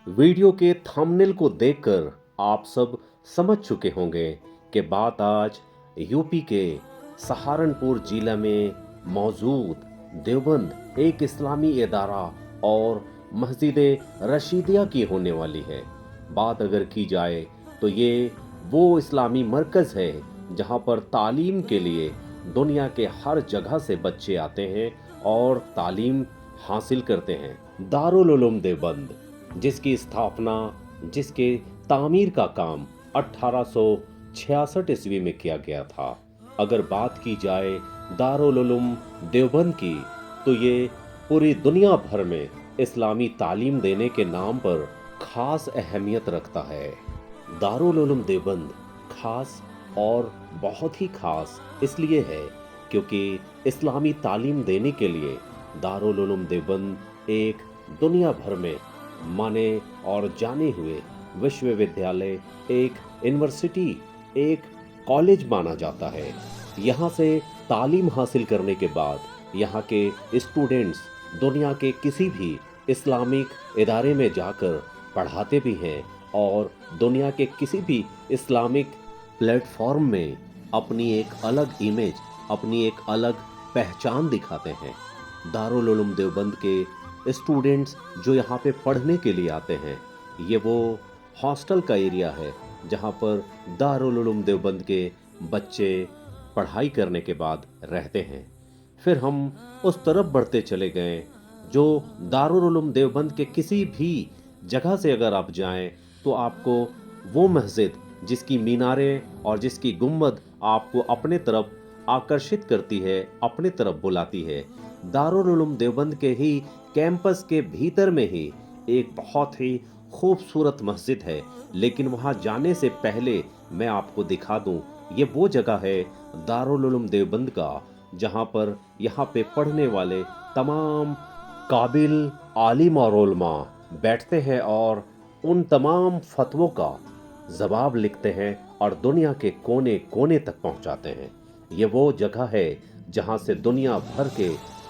Video के thumbnail को देखकर आप सब समझ चुके होंगे कि बात आज यूपी के सहारनपुर जिला में मौजूद देवबंद एक इस्लामी इदारा और मस्जिद रशीदिया की होने वाली है। बात अगर की जाए तो ये वो इस्लामी मरकज़ है जहाँ पर तालीम के लिए दुनिया के हर जगह से बच्चे आते हैं और तालीम हासिल करते हैं। दारुल उलूम देवबंद, जिसकी स्थापना, जिसके तामीर का काम 1866 ईस्वी में किया गया था। अगर बात की जाए दारुल उलूम देवबंद की, तो ये पूरी दुनिया भर में इस्लामी तालीम देने के नाम पर खास अहमियत रखता है। दारुल उलूम देवबंद खास और बहुत ही खास इसलिए है क्योंकि इस्लामी तालीम देने के लिए दारुल उलूम देवबंद एक दुनिया भर में माने और जाने हुए विश्वविद्यालय, एक यूनिवर्सिटी, एक कॉलेज माना जाता है। यहाँ से तालीम हासिल करने के बाद यहाँ के स्टूडेंट्स दुनिया के किसी भी इस्लामिक इदारे में जाकर पढ़ाते भी हैं और दुनिया के किसी भी इस्लामिक प्लेटफॉर्म में अपनी एक अलग इमेज, अपनी एक अलग पहचान दिखाते हैं। दारुल उलूम देवबंद के स्टूडेंट्स जो यहाँ पे पढ़ने के लिए आते हैं, ये वो हॉस्टल का एरिया है जहाँ पर दारुल उलूम देवबंद के बच्चे पढ़ाई करने के बाद रहते हैं। फिर हम उस तरफ बढ़ते चले गए जो दारुल उलूम देवबंद के किसी भी जगह से अगर आप जाएं तो आपको वो मस्जिद जिसकी मीनारें और जिसकी गुंबद आपको अपने तरफ आकर्षित करती है, अपने तरफ बुलाती है। दारुल उलूम देवबंद के ही कैंपस के भीतर में ही एक बहुत ही खूबसूरत मस्जिद है, लेकिन वहां जाने से पहले मैं आपको दिखा दूं, ये वो जगह है दारुल उलूम देवबंद का जहां पर यहाँ पे पढ़ने वाले तमाम काबिल आलिम और उलमा बैठते हैं और उन तमाम फतवों का जवाब लिखते हैं और दुनिया के कोने कोने तक पहुंचाते हैं। ये वो जगह है जहां से दुनिया भर के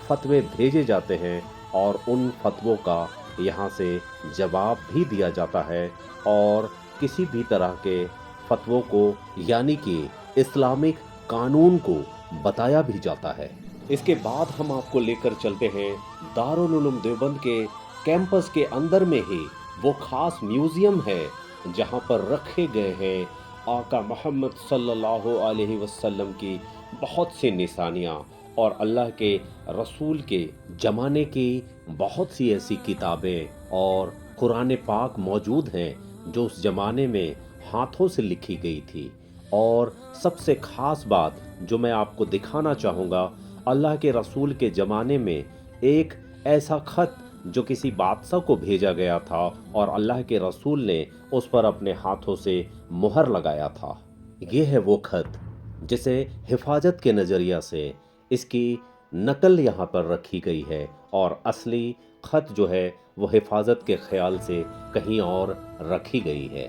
फतवे भेजे जाते हैं और उन फतवों का यहाँ से जवाब भी दिया जाता है और किसी भी तरह के फतवों को यानी कि इस्लामिक कानून को बताया भी जाता है। इसके बाद हम आपको लेकर चलते हैं दारुल उलूम देवबंद के कैंपस के अंदर में ही वो खास म्यूजियम है जहाँ पर रखे गए हैं आका मोहम्मद सल्लल्लाहु अलैहि वसल्लम की बहुत सी निशानियाँ और अल्लाह के रसूल के ज़माने की बहुत सी ऐसी किताबें और कुरान पाक मौजूद हैं जो उस ज़माने में हाथों से लिखी गई थी। और सबसे ख़ास बात जो मैं आपको दिखाना चाहूँगा, अल्लाह के रसूल के ज़माने में एक ऐसा ख़त जो किसी बादशाह को भेजा गया था और अल्लाह के रसूल ने उस पर अपने हाथों से मुहर लगाया था। ये है वो ख़त जिसे हिफाजत के नज़रिया से इसकी नकल यहाँ पर रखी गई है और असली ख़त जो है वो हिफाजत के ख्याल से कहीं और रखी गई है।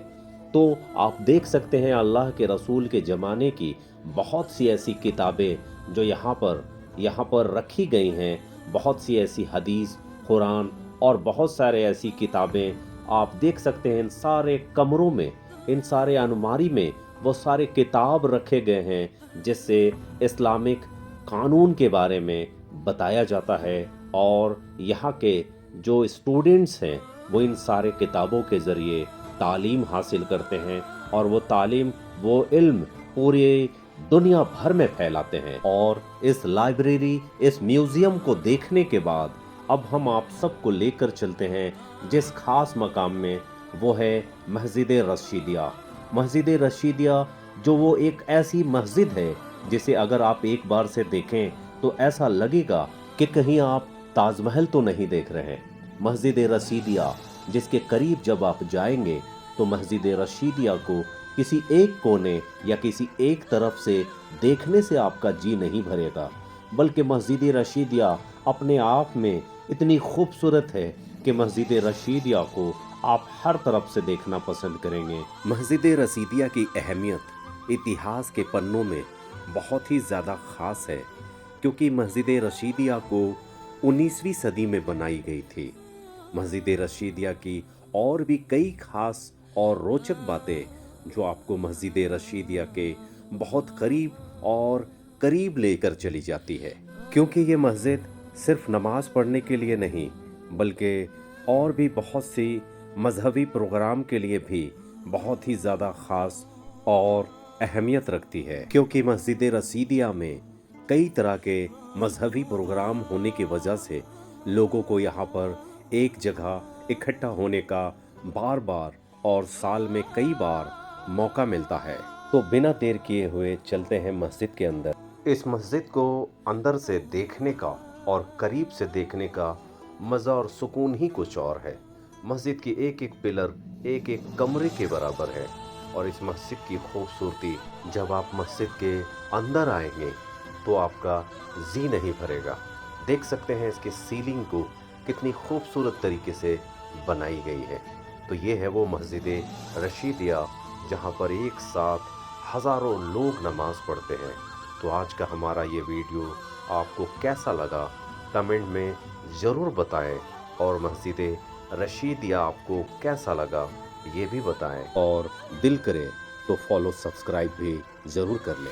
तो आप देख सकते हैं अल्लाह के रसूल के ज़माने की बहुत सी ऐसी किताबें जो यहाँ पर रखी गई हैं, बहुत सी ऐसी हदीस, कुरान और बहुत सारे ऐसी किताबें आप देख सकते हैं। इन सारे कमरों में, इन सारे अलमारी में वो सारे किताब रखे गए हैं जिससे इस्लामिक कानून के बारे में बताया जाता है और यहाँ के जो स्टूडेंट्स हैं वो इन सारे किताबों के ज़रिए तालीम हासिल करते हैं और वो तालीम, वो इल्म पूरी दुनिया भर में फैलाते हैं। और इस लाइब्रेरी, इस म्यूज़ियम को देखने के बाद अब हम आप सबको लेकर चलते हैं जिस खास मकाम में, वो है मस्जिद रशीदिया। मस्जिद रशीदिया जो वो एक ऐसी मस्जिद है जिसे अगर आप एक बार से देखें तो ऐसा लगेगा कि कहीं आप ताजमहल तो नहीं देख रहे हैं। मस्जिद रशीदिया जिसके करीब जब आप जाएंगे तो मस्जिद रशीदिया को किसी एक कोने या किसी एक तरफ से देखने से आपका जी नहीं भरेगा, बल्कि मस्जिद रशीदिया अपने आप में इतनी खूबसूरत है कि मस्जिद रशीदिया को आप हर तरफ से देखना पसंद करेंगे। मस्जिद रशीदिया की अहमियत इतिहास के पन्नों में बहुत ही ज़्यादा ख़ास है क्योंकि मस्जिद रशीदिया को 19वीं सदी में बनाई गई थी। मस्जिद रशीदिया की और भी कई खास और रोचक बातें जो आपको मस्जिद रशीदिया के बहुत करीब लेकर चली जाती है, क्योंकि ये मस्जिद सिर्फ नमाज पढ़ने के लिए नहीं बल्कि और भी बहुत सी मजहबी प्रोग्राम के लिए भी बहुत ही ज़्यादा ख़ास और अहमियत रखती है, क्योंकि मस्जिद रसीदिया में कई तरह के मजहबी प्रोग्राम होने की वजह से लोगों को यहाँ पर एक जगह इकट्ठा होने का बार बार और साल में कई बार मौका मिलता है। तो बिना देर किए हुए चलते हैं मस्जिद के अंदर। इस मस्जिद को अंदर से देखने का और करीब से देखने का मज़ा और सुकून ही कुछ और है। मस्जिद की एक एक पिलर एक एक कमरे के बराबर है और इस मस्जिद की खूबसूरती जब आप मस्जिद के अंदर आएंगे तो आपका जी नहीं भरेगा। देख सकते हैं इसकी सीलिंग को कितनी खूबसूरत तरीके से बनाई गई है। तो ये है वो मस्जिद रशीदिया जहाँ पर एक साथ हज़ारों लोग नमाज पढ़ते हैं। तो आज का हमारा ये वीडियो आपको कैसा लगा कमेंट में ज़रूर बताएं और मस्जिद रशीदिया आपको कैसा लगा ये भी बताएं, और दिल करे तो फॉलो सब्सक्राइब भी ज़रूर कर लें।